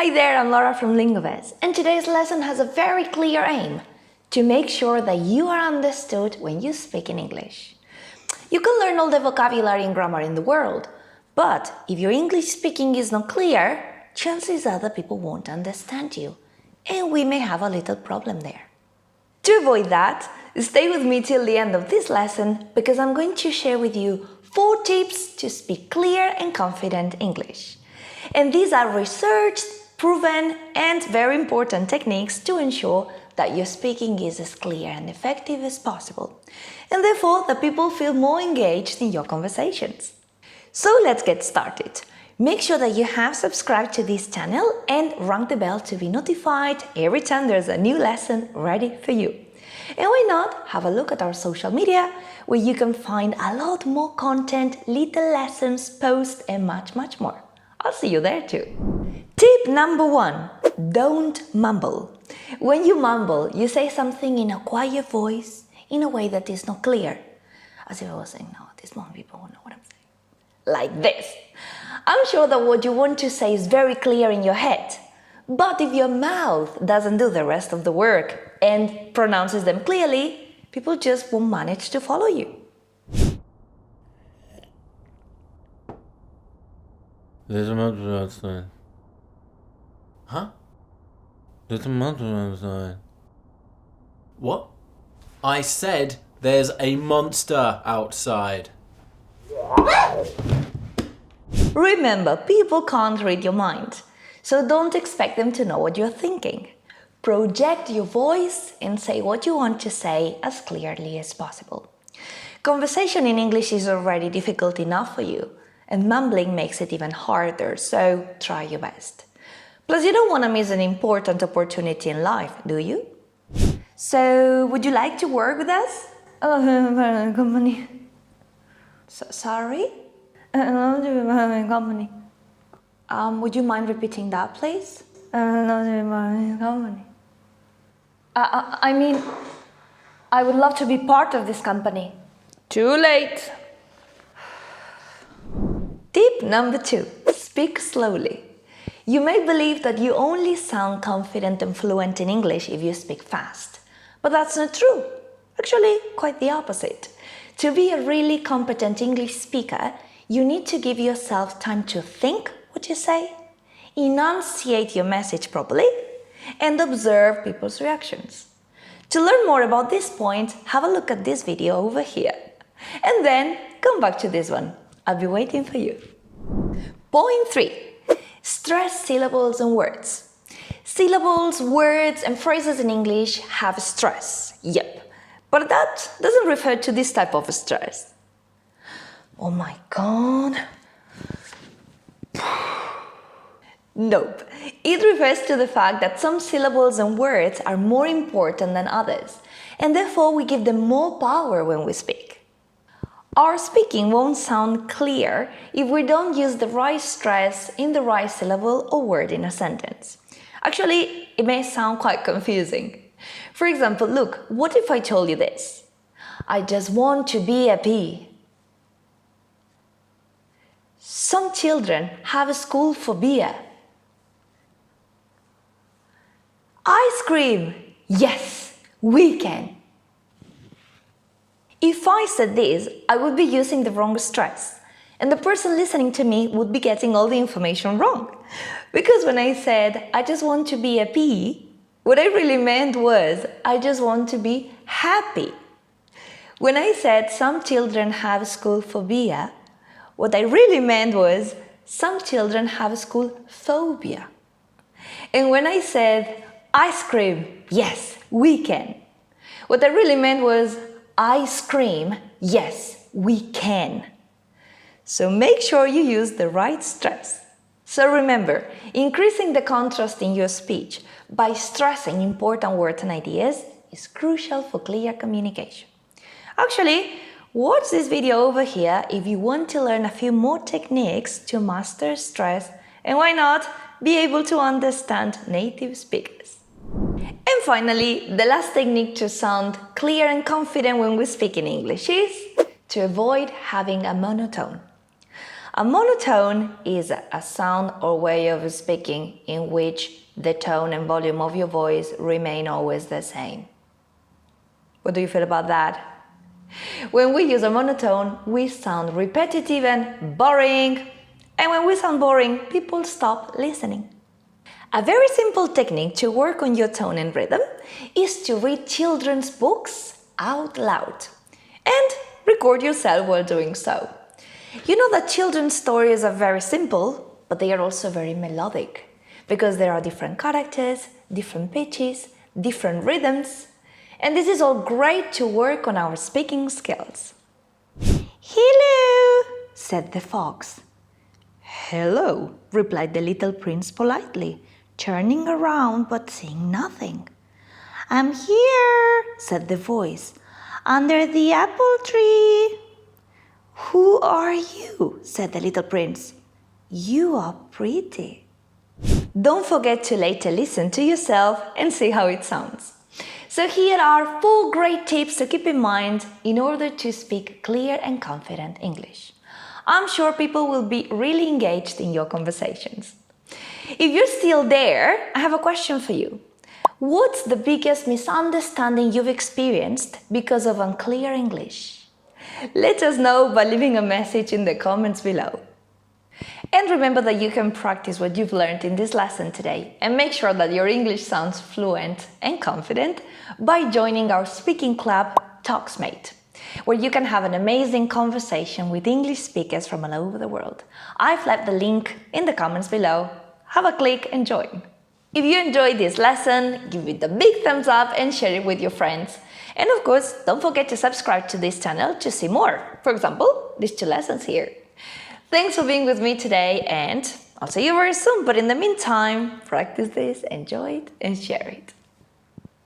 Hi there, I'm Laura from Lingoves, and today's lesson has a very clear aim: to make sure that you are understood when you speak in English. You can learn all the vocabulary and grammar in the world, but if your English speaking is not clear, chances are that people won't understand you, and we may have a little problem there. To avoid that, stay with me till the end of this lesson because I'm going to share with you 4 tips to speak clear and confident English. And these are researched, proven, and very important techniques to ensure that your speaking is as clear and effective as possible, and therefore that people feel more engaged in your conversations. So let's get started. Make sure that you have subscribed to this channel and rung the bell to be notified every time there's a new lesson ready for you. And why not have a look at our social media, where you can find a lot more content, little lessons, posts, and much more. I'll see you there too. Tip number 1. Don't mumble. When you mumble, you say something in a quiet voice, in a way that is not clear. As if I was saying, no, this moment people won't know what I'm saying. Like this. I'm sure that what you want to say is very clear in your head. But if your mouth doesn't do the rest of the work and pronounces them clearly, people just won't manage to follow you. There's a mountain outside. Huh? There's a mountain outside. What? I said there's a monster outside. Remember, people can't read your mind, so don't expect them to know what you're thinking. Project your voice and say what you want to say as clearly as possible. Conversation in English is already difficult enough for you, and mumbling makes it even harder, so try your best. Plus, you don't want to miss an important opportunity in life, do you? So, would you like to work with us? Company. Sorry? Company. Would you mind repeating that, please? Company. I mean, I would love to be part of this company. Too late. Tip number 2. Speak slowly. You may believe that you only sound confident and fluent in English if you speak fast, but that's not true. Actually, quite the opposite. To be a really competent English speaker, you need to give yourself time to think what you say, enunciate your message properly, and observe people's reactions. To learn more about this point, have a look at this video over here. And then come back to this one. I'll be waiting for you. Point 3. Stress syllables and words. Syllables, words, and phrases in English have stress. Yep. But that doesn't refer to this type of stress. Oh my god. Nope. It refers to the fact that some syllables and words are more important than others, and therefore we give them more power when we speak. Our speaking won't sound clear if we don't use the right stress in the right syllable or word in a sentence. Actually, it may sound quite confusing. For example, look, what if I told you this? I just want to be a bee. Some children have a school phobia. Ice cream! Yes, we can! If I said this, I would be using the wrong stress, and the person listening to me would be getting all the information wrong. Because when I said, I just want to be a bee, what I really meant was, I just want to be happy. When I said some children have school phobia, what I really meant was, some children have school phobia. And when I said, ice cream, yes, we can, what I really meant was, ice cream, yes, we can. So make sure you use the right stress. So remember, increasing the contrast in your speech by stressing important words and ideas is crucial for clear communication. Actually, watch this video over here if you want to learn a few more techniques to master stress, and why not be able to understand native speakers. And finally, the last technique to sound clear and confident when we speak in English is to avoid having a monotone. A monotone is a sound or way of speaking in which the tone and volume of your voice remain always the same. What do you feel about that? When we use a monotone, we sound repetitive and boring. And when we sound boring, people stop listening. A very simple technique to work on your tone and rhythm is to read children's books out loud and record yourself while doing so. You know that children's stories are very simple, but they are also very melodic because there are different characters, different pitches, different rhythms, and this is all great to work on our speaking skills. "Hello," said the fox. "Hello," replied the little prince politely, turning around but saying nothing. "I'm here," said the voice, "under the apple tree." "Who are you?" said the little prince. "You are pretty." Don't forget to later listen to yourself and see how it sounds. So here are 4 great tips to keep in mind in order to speak clear and confident English. I'm sure people will be really engaged in your conversations. If you're still there, I have a question for you. What's the biggest misunderstanding you've experienced because of unclear English? Let us know by leaving a message in the comments below. And remember that you can practice what you've learned in this lesson today and make sure that your English sounds fluent and confident by joining our speaking club, Talksmate, where you can have an amazing conversation with English speakers from all over the world. I've left the link in the comments below. Have a click and join. If you enjoyed this lesson, give it a big thumbs up and share it with your friends. And of course, don't forget to subscribe to this channel to see more. For example, these 2 lessons here. Thanks for being with me today, and I'll see you very soon. But in the meantime, practice this, enjoy it, and share it.